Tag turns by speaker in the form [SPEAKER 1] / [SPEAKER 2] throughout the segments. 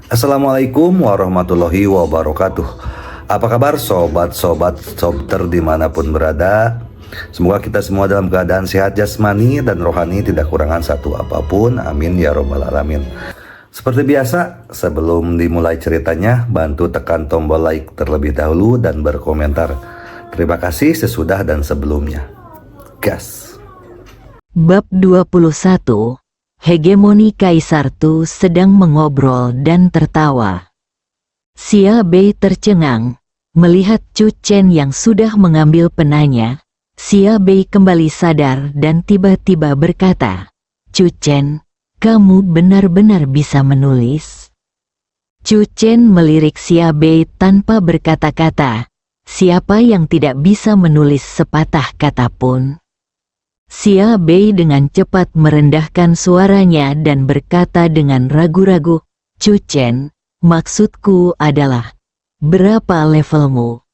[SPEAKER 1] Assalamualaikum warahmatullahi wabarakatuh. Apa kabar sobat-sobat sobter dimanapun berada? Semoga kita semua dalam keadaan sehat jasmani dan rohani, tidak kurangan satu apapun. Amin ya robbal alamin. Seperti biasa, sebelum dimulai ceritanya, bantu tekan tombol like terlebih dahulu dan berkomentar. Terima kasih sesudah dan sebelumnya. Gas.
[SPEAKER 2] Bab 21. Hegemoni Kaisar Tu sedang mengobrol dan tertawa. Xia Bei tercengang melihat Chu Chen yang sudah mengambil penanya. Xia Bei kembali sadar dan tiba-tiba berkata, "Chu Chen, kamu benar-benar bisa menulis?" Chu Chen melirik Xia Bei tanpa berkata-kata. Siapa yang tidak bisa menulis sepatah kata pun? Xia Bei dengan cepat merendahkan suaranya dan berkata dengan ragu-ragu, "Chu Chen, maksudku adalah, berapa levelmu?"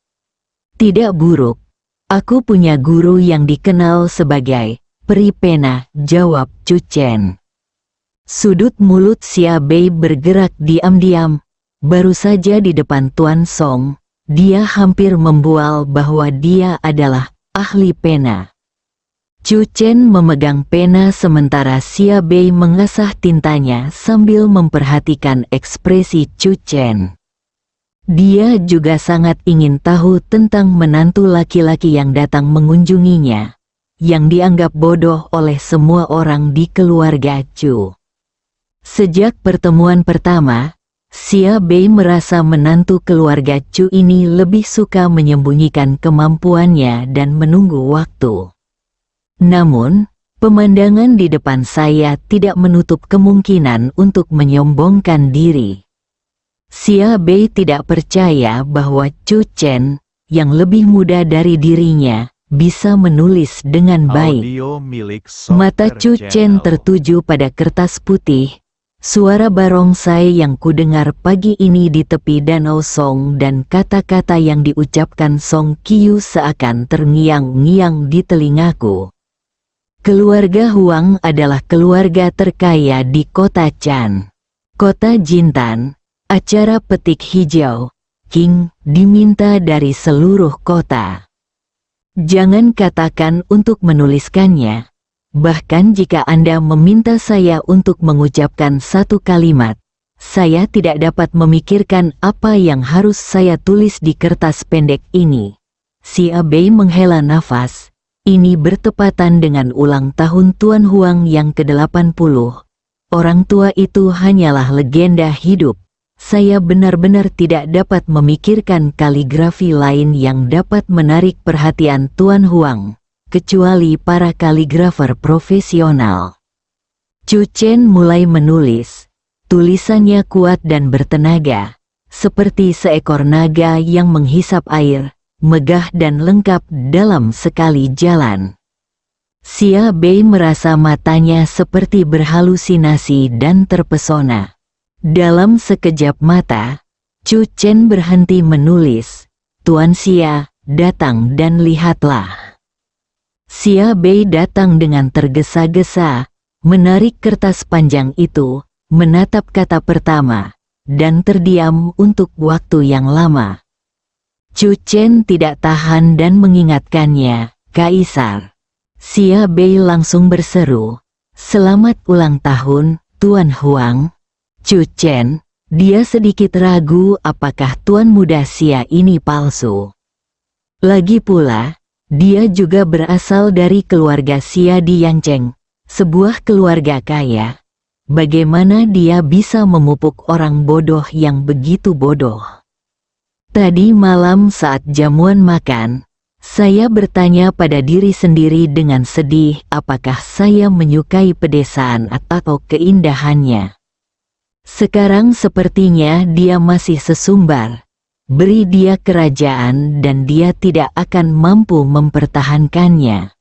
[SPEAKER 2] "Tidak buruk. Aku punya guru yang dikenal sebagai peri pena," jawab Chu Chen. Sudut mulut Xia Bei bergerak diam-diam. Baru saja di depan Tuan Song, dia hampir membual bahwa dia adalah ahli pena. Chu Chen memegang pena sementara Xia Bei mengasah tintanya sambil memperhatikan ekspresi Chu Chen. Dia juga sangat ingin tahu tentang menantu laki-laki yang datang mengunjunginya, yang dianggap bodoh oleh semua orang di keluarga Chu. Sejak pertemuan pertama, Xia Bei merasa menantu keluarga Chu ini lebih suka menyembunyikan kemampuannya dan menunggu waktu. Namun, pemandangan di depan saya tidak menutup kemungkinan untuk menyombongkan diri. Xia Bei tidak percaya bahwa Chu Chen, yang lebih muda dari dirinya, bisa menulis dengan baik. Mata Chu Chen tertuju pada kertas putih. Suara barongsai yang kudengar pagi ini di tepi Danau Song dan kata-kata yang diucapkan Song Qiu seakan terngiang-ngiang di telingaku. Keluarga Huang adalah keluarga terkaya di kota Chan. Kota Jintan, acara petik hijau, King, diminta dari seluruh kota. Jangan katakan untuk menuliskannya. Bahkan jika Anda meminta saya untuk mengucapkan satu kalimat, saya tidak dapat memikirkan apa yang harus saya tulis di kertas pendek ini. Xia Bei menghela nafas. Ini bertepatan dengan ulang tahun Tuan Huang yang ke-80. Orang tua itu hanyalah legenda hidup. Saya benar-benar tidak dapat memikirkan kaligrafi lain yang dapat menarik perhatian Tuan Huang, kecuali para kaligrafer profesional. Chu Chen mulai menulis. Tulisannya kuat dan bertenaga, seperti seekor naga yang menghisap air, megah dan lengkap dalam sekali jalan. Xia Bei merasa matanya seperti berhalusinasi dan terpesona. Dalam sekejap mata, Chu Chen berhenti menulis. "Tuan Xia, datang dan lihatlah." Xia Bei datang dengan tergesa-gesa, menarik kertas panjang itu, menatap kata pertama, dan terdiam untuk waktu yang lama. Chu Chen tidak tahan dan mengingatkannya, "Kaisar." Xia Bei langsung berseru, "Selamat ulang tahun, Tuan Huang." Chu Chen, dia sedikit ragu apakah Tuan muda Xia ini palsu. Lagi pula, dia juga berasal dari keluarga Xia di Yancheng, sebuah keluarga kaya. Bagaimana dia bisa memupuk orang bodoh yang begitu bodoh? Tadi malam saat jamuan makan, saya bertanya pada diri sendiri dengan sedih apakah saya menyukai pedesaan atau keindahannya. Sekarang sepertinya dia masih sesumbar. Beri dia kerajaan dan dia tidak akan mampu mempertahankannya.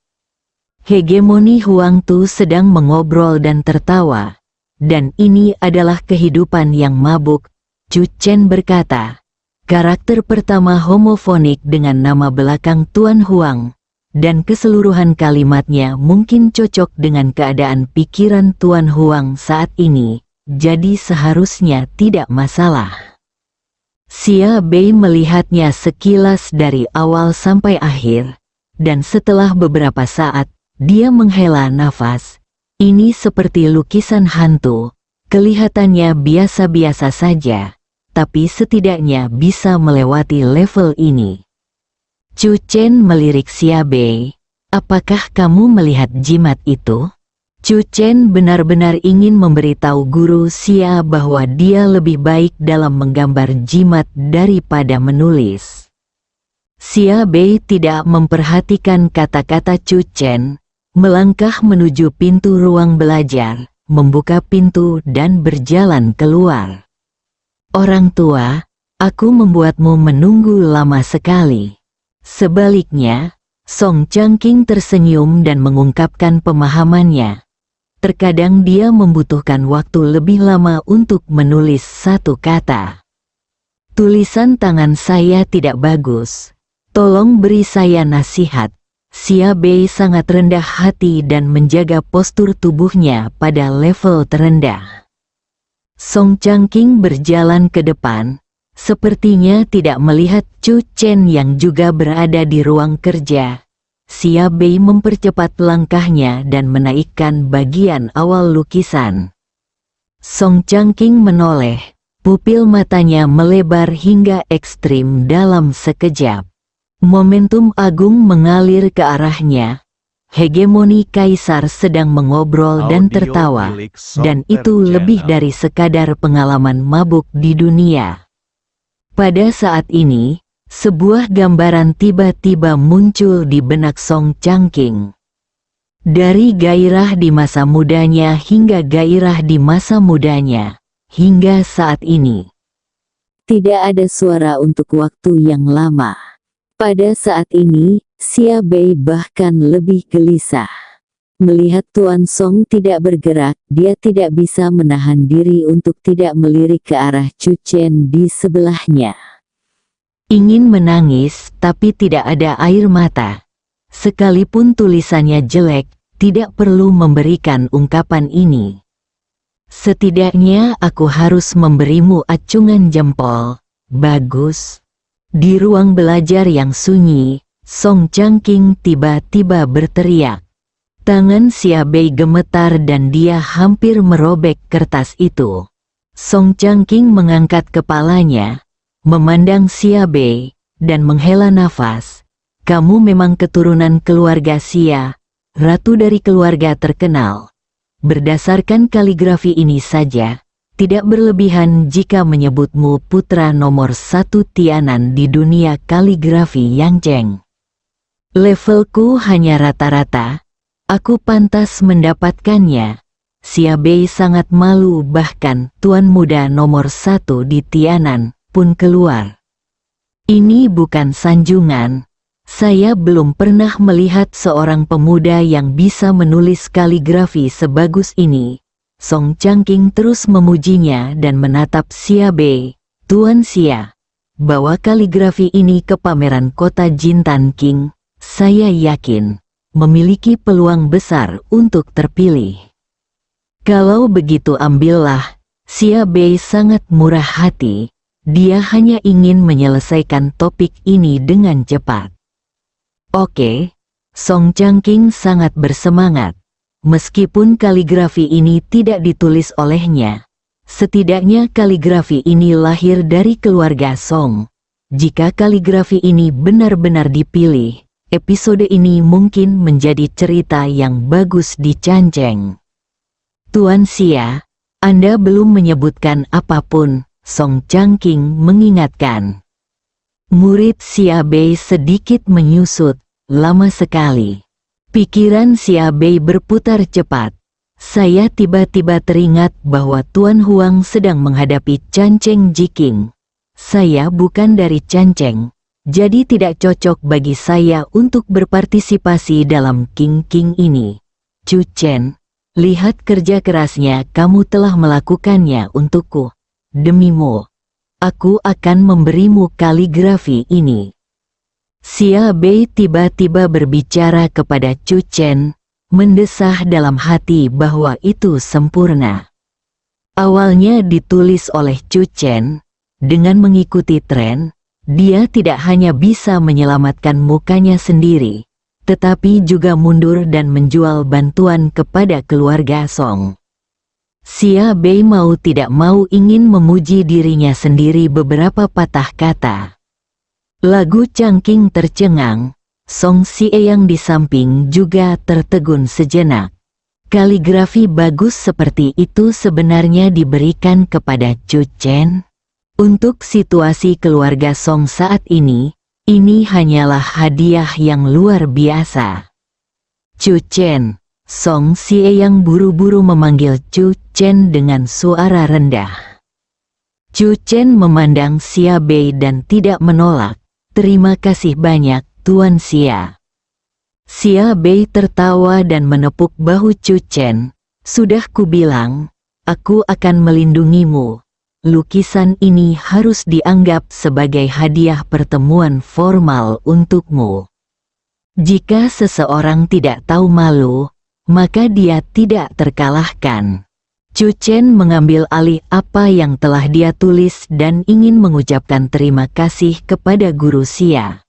[SPEAKER 2] Hegemoni Huang Tu sedang mengobrol dan tertawa. Dan ini adalah kehidupan yang mabuk, Chu Chen berkata. Karakter pertama homofonik dengan nama belakang Tuan Huang, dan keseluruhan kalimatnya mungkin cocok dengan keadaan pikiran Tuan Huang saat ini, jadi seharusnya tidak masalah. Xia Bei melihatnya sekilas dari awal sampai akhir, dan setelah beberapa saat, dia menghela nafas. Ini seperti lukisan hantu, kelihatannya biasa-biasa saja, tapi setidaknya bisa melewati level ini. Chu Chen melirik Xia Bei, apakah kamu melihat jimat itu? Chu Chen benar-benar ingin memberitahu guru Xia bahwa dia lebih baik dalam menggambar jimat daripada menulis. Xia Bei tidak memperhatikan kata-kata Chu Chen, melangkah menuju pintu ruang belajar, membuka pintu dan berjalan keluar. Orang tua, aku membuatmu menunggu lama sekali. Sebaliknya, Song Changqing tersenyum dan mengungkapkan pemahamannya. Terkadang dia membutuhkan waktu lebih lama untuk menulis satu kata. Tulisan tangan saya tidak bagus. Tolong beri saya nasihat. Xia Bei sangat rendah hati dan menjaga postur tubuhnya pada level terendah. Song Changqing berjalan ke depan, sepertinya tidak melihat Chu Chen yang juga berada di ruang kerja. Xia Bei mempercepat langkahnya dan menaikkan bagian awal lukisan. Song Changqing menoleh, pupil matanya melebar hingga ekstrim dalam sekejap. Momentum agung mengalir ke arahnya. Hegemoni Kaisar sedang mengobrol dan tertawa, dan itu lebih dari sekadar pengalaman mabuk di dunia. Pada saat ini, sebuah gambaran tiba-tiba muncul di benak Song Changqing. Dari gairah di masa mudanya hingga gairah di masa mudanya, hingga saat ini. Tidak ada suara untuk waktu yang lama. Pada saat ini, Xia Bei bahkan lebih gelisah. Melihat Tuan Song tidak bergerak, dia tidak bisa menahan diri untuk tidak melirik ke arah Chu Chen di sebelahnya. Ingin menangis, tapi tidak ada air mata. Sekalipun tulisannya jelek, tidak perlu memberikan ungkapan ini. Setidaknya aku harus memberimu acungan jempol. Bagus. Di ruang belajar yang sunyi, Song Changqing tiba-tiba berteriak. Tangan Xia Bei gemetar dan dia hampir merobek kertas itu. Song Changqing mengangkat kepalanya, memandang Xia Bei, dan menghela nafas. Kamu memang keturunan keluarga Xia, ratu dari keluarga terkenal. Berdasarkan kaligrafi ini saja, tidak berlebihan jika menyebutmu putra nomor 1 Tianan di dunia kaligrafi Yangzheng. Levelku hanya rata-rata, aku pantas mendapatkannya. Xia Bei sangat malu, bahkan tuan muda nomor 1 di Tianan pun keluar. Ini bukan sanjungan. Saya belum pernah melihat seorang pemuda yang bisa menulis kaligrafi sebagus ini. Song Changqing terus memujinya dan menatap Xia Bei. Tuan Xia, bawa kaligrafi ini ke pameran kota Jintan King. Saya yakin memiliki peluang besar untuk terpilih. Kalau begitu ambillah. Xia Bei sangat murah hati. Dia hanya ingin menyelesaikan topik ini dengan cepat. Oke, Song Changqing sangat bersemangat. Meskipun kaligrafi ini tidak ditulis olehnya, setidaknya kaligrafi ini lahir dari keluarga Song. Jika kaligrafi ini benar-benar dipilih, episode ini mungkin menjadi cerita yang bagus di Canjeng. Tuan Xia, Anda belum menyebutkan apapun, Song Changqing mengingatkan. Murid Xia Bei sedikit menyusut, lama sekali. Pikiran Xia Bei berputar cepat. Saya tiba-tiba teringat bahwa Tuan Huang sedang menghadapi Canceng Jiking. Saya bukan dari Canceng, jadi tidak cocok bagi saya untuk berpartisipasi dalam King ini. Chu Chen, lihat kerja kerasnya, kamu telah melakukannya untukku. Demimu, aku akan memberimu kaligrafi ini. Xia Bei tiba-tiba berbicara kepada Chu Chen, mendesah dalam hati bahwa itu sempurna. Awalnya ditulis oleh Chu Chen, dengan mengikuti tren, dia tidak hanya bisa menyelamatkan mukanya sendiri, tetapi juga mundur dan menjual bantuan kepada keluarga Song. Xia Bei mau tidak mau ingin memuji dirinya sendiri beberapa patah kata. Lagu cangking tercengang, Song Xie yang di samping juga tertegun sejenak. Kaligrafi bagus seperti itu sebenarnya diberikan kepada Chu Chen. Untuk situasi keluarga Song saat ini hanyalah hadiah yang luar biasa. Chu Chen, Song Xie yang buru-buru memanggil Chu Chen dengan suara rendah. Chu Chen memandang Xia Bei dan tidak menolak. Terima kasih banyak, Tuan Xia. Xia Bei tertawa dan menepuk bahu Chu Chen. Sudah kubilang, aku akan melindungimu. Lukisan ini harus dianggap sebagai hadiah pertemuan formal untukmu. Jika seseorang tidak tahu malu, maka dia tidak terkalahkan. Chu Chen mengambil alih apa yang telah dia tulis dan ingin mengucapkan terima kasih kepada guru Xia.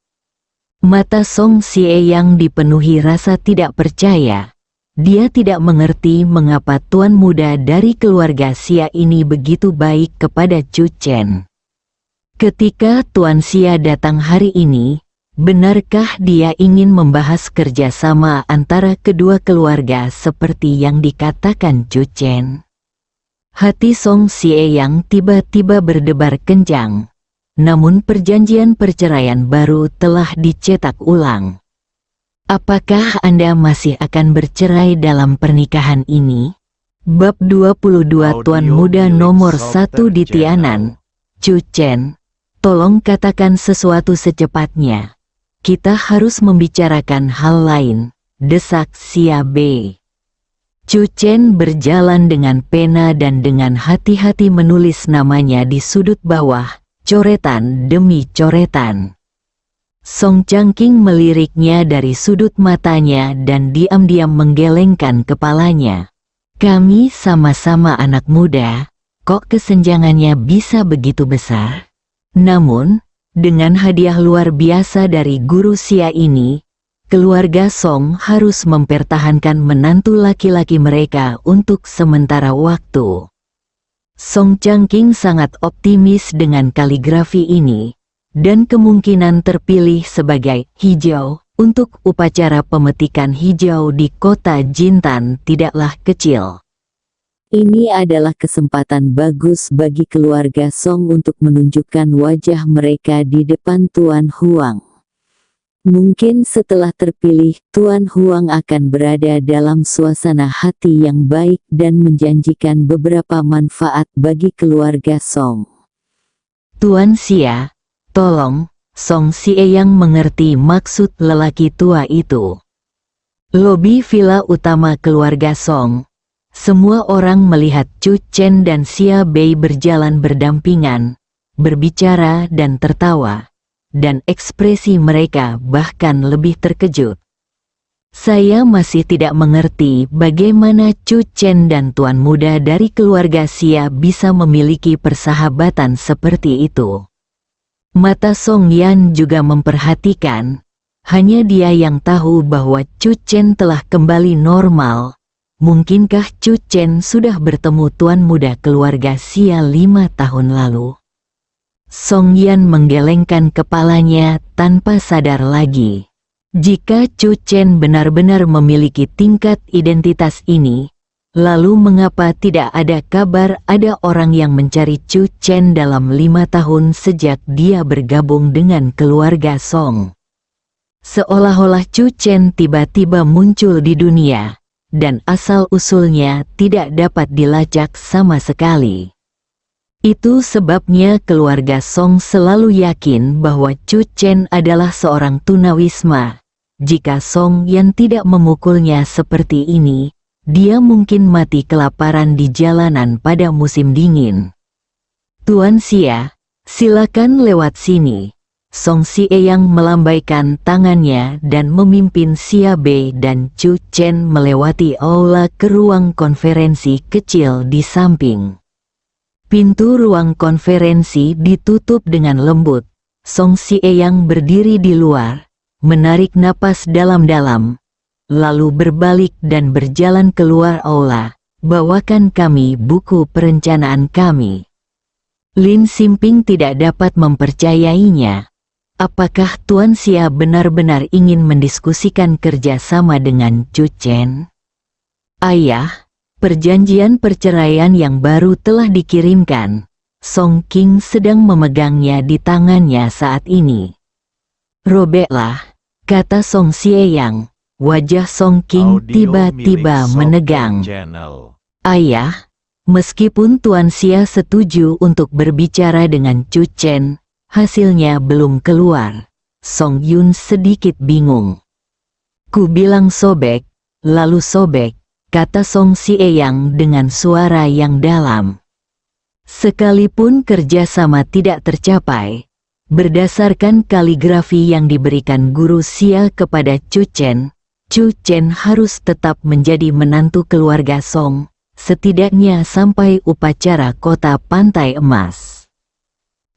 [SPEAKER 2] Mata Song Xie yang dipenuhi rasa tidak percaya. Dia tidak mengerti mengapa tuan muda dari keluarga Xia ini begitu baik kepada Chu Chen. Ketika Tuan Xia datang hari ini, benarkah dia ingin membahas kerjasama antara kedua keluarga seperti yang dikatakan Chu Chen? Hati Song Xie yang tiba-tiba berdebar kencang. Namun perjanjian perceraian baru telah dicetak ulang. Apakah Anda masih akan bercerai dalam pernikahan ini? Bab 22 Tuan Muda nomor 1 di Tianan. Chu Chen, tolong katakan sesuatu secepatnya. Kita harus membicarakan hal lain, desak Xia Bei. Chu Chen berjalan dengan pena dan dengan hati-hati menulis namanya di sudut bawah. Coretan demi coretan. Song Changking meliriknya dari sudut matanya dan diam-diam menggelengkan kepalanya. Kami sama-sama anak muda, kok kesenjangannya bisa begitu besar? Namun, dengan hadiah luar biasa dari guru Xia ini, keluarga Song harus mempertahankan menantu laki-laki mereka untuk sementara waktu. Song Changking sangat optimis dengan kaligrafi ini, dan kemungkinan terpilih sebagai hijau untuk upacara pemetikan hijau di kota Jintan tidaklah kecil. Ini adalah kesempatan bagus bagi keluarga Song untuk menunjukkan wajah mereka di depan Tuan Huang. Mungkin setelah terpilih, Tuan Huang akan berada dalam suasana hati yang baik dan menjanjikan beberapa manfaat bagi keluarga Song. Tuan Xia, tolong, Song Xie yang mengerti maksud lelaki tua itu. Lobi villa utama keluarga Song. Semua orang melihat Chu Chen dan Xia Bei berjalan berdampingan, berbicara dan tertawa. Dan ekspresi mereka bahkan lebih terkejut. Saya masih tidak mengerti bagaimana Chu Chen dan tuan muda dari keluarga Xia bisa memiliki persahabatan seperti itu. Mata Song Yan juga memperhatikan, hanya dia yang tahu bahwa Chu Chen telah kembali normal. Mungkinkah Chu Chen sudah bertemu tuan muda keluarga Xia 5 tahun lalu? Song Yan menggelengkan kepalanya tanpa sadar lagi. Jika Chu Chen benar-benar memiliki tingkat identitas ini, lalu mengapa tidak ada kabar ada orang yang mencari Chu Chen dalam 5 tahun sejak dia bergabung dengan keluarga Song? Seolah-olah Chu Chen tiba-tiba muncul di dunia, dan asal-usulnya tidak dapat dilacak sama sekali. Itu sebabnya keluarga Song selalu yakin bahwa Chu Chen adalah seorang tunawisma. Jika Song Yan tidak memukulnya seperti ini, dia mungkin mati kelaparan di jalanan pada musim dingin. Tuan Xia, silakan lewat sini. Song Xie yang melambaikan tangannya dan memimpin Xia Bei dan Chu Chen melewati aula ke ruang konferensi kecil di samping. Pintu ruang konferensi ditutup dengan lembut. Song Sieyang berdiri di luar, menarik napas dalam-dalam, lalu berbalik dan berjalan keluar aula. Bawakan kami buku perencanaan kami. Lin Simping tidak dapat mempercayainya. Apakah Tuan Xia benar-benar ingin mendiskusikan kerjasama dengan Chu Chen? Ayah, perjanjian perceraian yang baru telah dikirimkan. Song King sedang memegangnya di tangannya saat ini. Robeklah, kata Song Sieyang. Wajah Song King tiba-tiba menegang. Ayah, meskipun Tuan Xia setuju untuk berbicara dengan Chu Chen, hasilnya belum keluar. Song Yun sedikit bingung. Ku bilang sobek, lalu sobek, kata Song Sieyang dengan suara yang dalam. Sekalipun kerjasama tidak tercapai, berdasarkan kaligrafi yang diberikan guru Xia kepada Chu Chen harus tetap menjadi menantu keluarga Song, setidaknya sampai upacara kota Pantai Emas.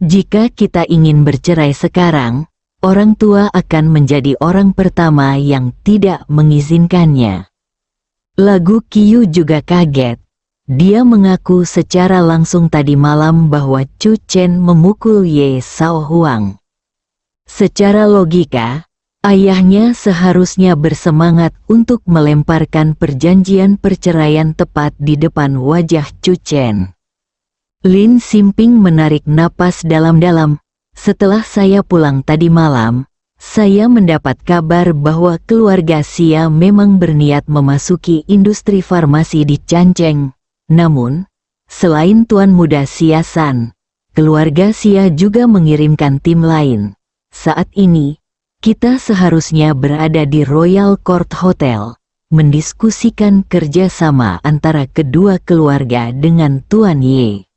[SPEAKER 2] Jika kita ingin bercerai sekarang, orang tua akan menjadi orang pertama yang tidak mengizinkannya. Lagu Qiu juga kaget. Dia mengaku secara langsung tadi malam bahwa Chu Chen memukul Ye Sao Huang. Secara logika, ayahnya seharusnya bersemangat untuk melemparkan perjanjian perceraian tepat di depan wajah Chu Chen. Lin Simping menarik napas dalam-dalam. Setelah saya pulang tadi malam, saya mendapat kabar bahwa keluarga Xia memang berniat memasuki industri farmasi di Canceng. Namun, selain Tuan Muda Xia San, keluarga Xia juga mengirimkan tim lain. Saat ini, kita seharusnya berada di Royal Court Hotel, mendiskusikan kerjasama antara kedua keluarga dengan Tuan Ye.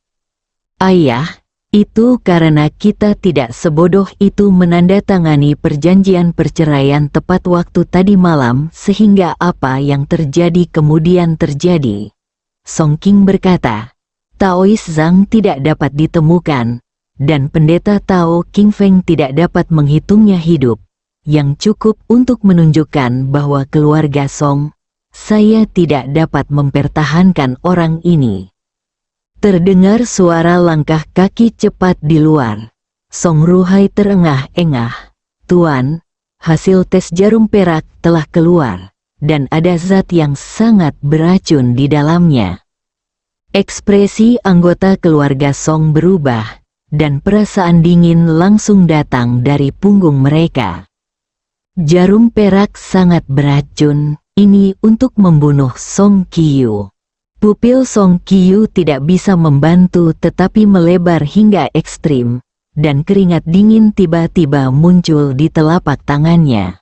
[SPEAKER 2] Ayah, itu karena kita tidak sebodoh itu menandatangani perjanjian perceraian tepat waktu tadi malam sehingga apa yang terjadi kemudian terjadi. Song King berkata, Taois Zhang tidak dapat ditemukan, dan pendeta Tao King Feng tidak dapat menghitungnya hidup, yang cukup untuk menunjukkan bahwa keluarga Song, saya tidak dapat mempertahankan orang ini. Terdengar suara langkah kaki cepat di luar. Song Ruhai terengah-engah. Tuan, hasil tes jarum perak telah keluar, dan ada zat yang sangat beracun di dalamnya. Ekspresi anggota keluarga Song berubah, dan perasaan dingin langsung datang dari punggung mereka. Jarum perak sangat beracun, ini untuk membunuh Song Qiu. Pupil Song Qiu tidak bisa membantu tetapi melebar hingga ekstrim, dan keringat dingin tiba-tiba muncul di telapak tangannya.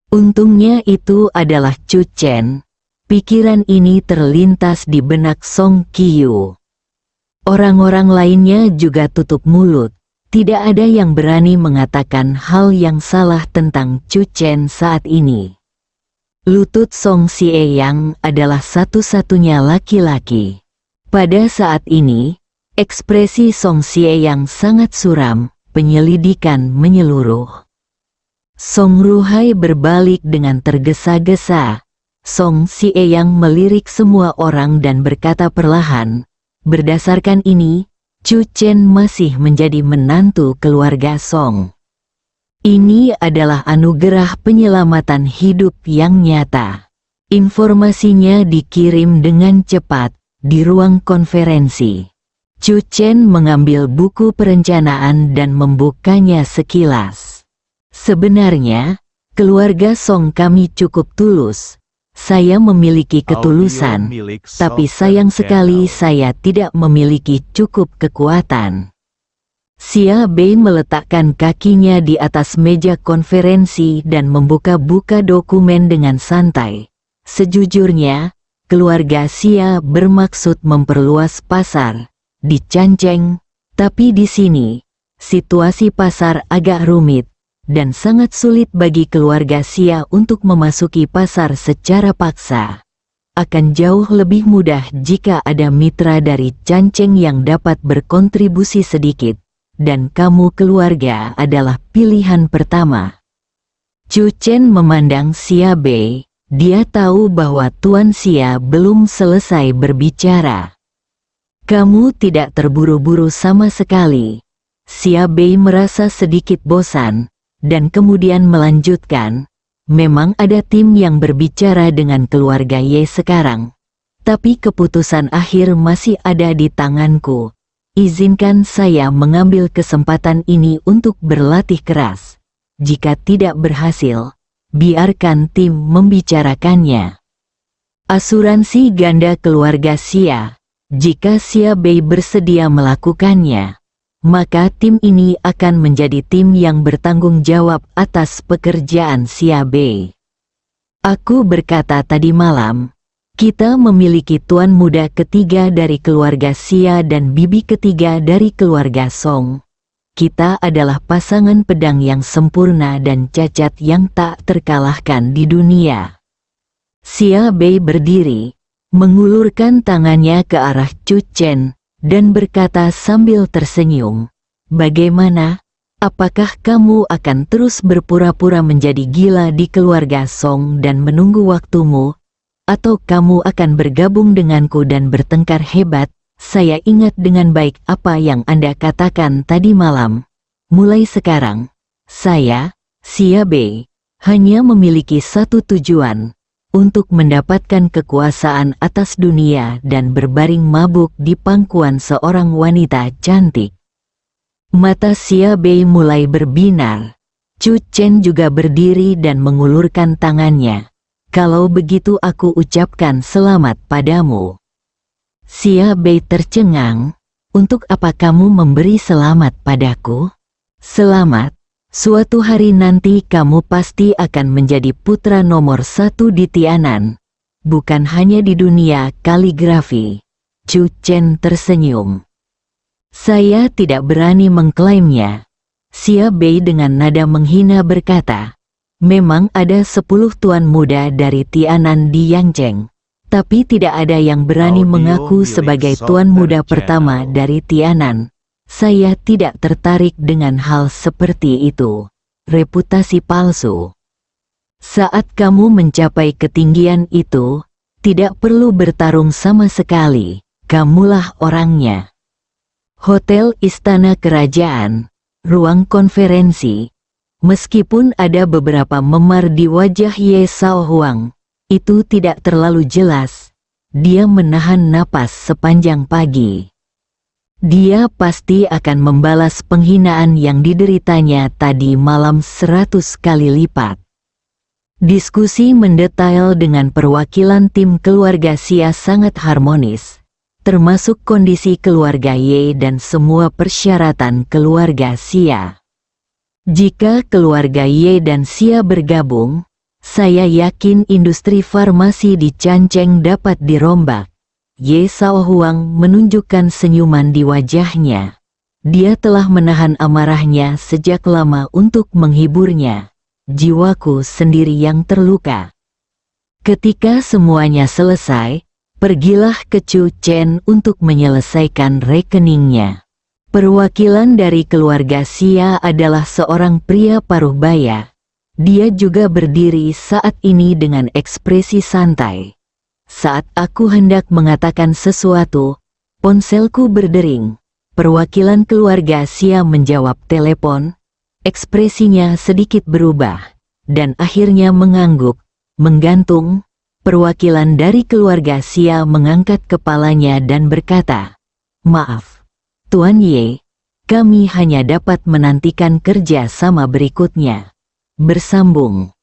[SPEAKER 2] Untungnya itu adalah Chu Chen. Pikiran ini terlintas di benak Song Qiu. Orang-orang lainnya juga tutup mulut. Tidak ada yang berani mengatakan hal yang salah tentang Chu Chen saat ini. Lutut Song Sieyang adalah satu-satunya laki-laki. Pada saat ini, ekspresi Song Sieyang sangat suram, penyelidikan menyeluruh. Song Ruhai berbalik dengan tergesa-gesa. Song Sieyang melirik semua orang dan berkata perlahan, berdasarkan ini, Chu Chen masih menjadi menantu keluarga Song. Ini adalah anugerah penyelamatan hidup yang nyata. Informasinya dikirim dengan cepat di ruang konferensi. Chu Chen mengambil buku perencanaan dan membukanya sekilas. Sebenarnya, keluarga Song kami cukup tulus. Saya memiliki ketulusan, tapi sayang sekali saya tidak memiliki cukup kekuatan. Xia Bei meletakkan kakinya di atas meja konferensi dan membuka-buka dokumen dengan santai. Sejujurnya, keluarga Xia bermaksud memperluas pasar di Canceng, tapi di sini, situasi pasar agak rumit, dan sangat sulit bagi keluarga Xia untuk memasuki pasar secara paksa. akan jauh lebih mudah jika ada mitra dari Canceng yang dapat berkontribusi sedikit, dan kamu keluarga adalah pilihan pertama. Chu Chen memandang Xia Bei, dia tahu bahwa Tuan Xia belum selesai berbicara. Kamu tidak terburu-buru sama sekali. Xia Bei merasa sedikit bosan, dan kemudian melanjutkan, memang ada tim yang berbicara dengan keluarga Ye sekarang. Tapi keputusan akhir masih ada di tanganku. Izinkan saya mengambil kesempatan ini untuk berlatih keras. Jika tidak berhasil, biarkan tim membicarakannya. Asuransi ganda keluarga Xia. Jika Xia Bei bersedia melakukannya, maka tim ini akan menjadi tim yang bertanggung jawab atas pekerjaan Xia Bei. Aku berkata tadi malam, kita memiliki tuan muda ketiga dari keluarga Xia dan bibi ketiga dari keluarga Song. Kita adalah pasangan pedang yang sempurna dan cacat yang tak terkalahkan di dunia. Xia Bei berdiri, mengulurkan tangannya ke arah Chu Chen, dan berkata sambil tersenyum, bagaimana? Apakah kamu akan terus berpura-pura menjadi gila di keluarga Song dan menunggu waktumu? Atau kamu akan bergabung denganku dan bertengkar hebat? Saya ingat dengan baik apa yang Anda katakan tadi malam. Mulai sekarang, saya, Xia Bei, hanya memiliki satu tujuan, untuk mendapatkan kekuasaan atas dunia dan berbaring mabuk di pangkuan seorang wanita cantik. Mata Xia Bei mulai berbinar. Chu Chen juga berdiri dan mengulurkan tangannya. Kalau begitu aku ucapkan selamat padamu. Xia Bei tercengang, untuk apa kamu memberi selamat padaku? Selamat. Suatu hari nanti kamu pasti akan menjadi putra nomor 1 di Tianan. Bukan hanya di dunia kaligrafi. Chu Chen tersenyum. Saya tidak berani mengklaimnya. Xia Bei dengan nada menghina berkata, memang ada 10 tuan muda dari Tianan di Yangzheng. Tapi tidak ada yang berani mengaku sebagai tuan muda pertama dari Tianan. Saya tidak tertarik dengan hal seperti itu. Reputasi palsu. Saat kamu mencapai ketinggian itu, tidak perlu bertarung sama sekali. Kamulah orangnya. Hotel Istana Kerajaan, ruang konferensi. Meskipun ada beberapa memar di wajah Ye Shaohuang, itu tidak terlalu jelas. Dia menahan napas sepanjang pagi. Dia pasti akan membalas penghinaan yang dideritanya tadi malam 100 kali lipat. Diskusi mendetail dengan perwakilan tim keluarga Xia sangat harmonis, termasuk kondisi keluarga Ye dan semua persyaratan keluarga Xia. Jika keluarga Ye dan Xia bergabung, saya yakin industri farmasi di Canceng dapat dirombak. Ye Shaohuang menunjukkan senyuman di wajahnya. Dia telah menahan amarahnya sejak lama untuk menghiburnya. Jiwaku sendiri yang terluka. Ketika semuanya selesai, pergilah ke Chu Chen untuk menyelesaikan rekeningnya. Perwakilan dari keluarga Xia adalah seorang pria paruh baya. Dia juga berdiri saat ini dengan ekspresi santai. Saat aku hendak mengatakan sesuatu, ponselku berdering. Perwakilan keluarga Xia menjawab telepon. Ekspresinya sedikit berubah, dan akhirnya mengangguk, menggantung. Perwakilan dari keluarga Xia mengangkat kepalanya dan berkata, maaf, Tuan Ye, kami hanya dapat menantikan kerja sama berikutnya. Bersambung.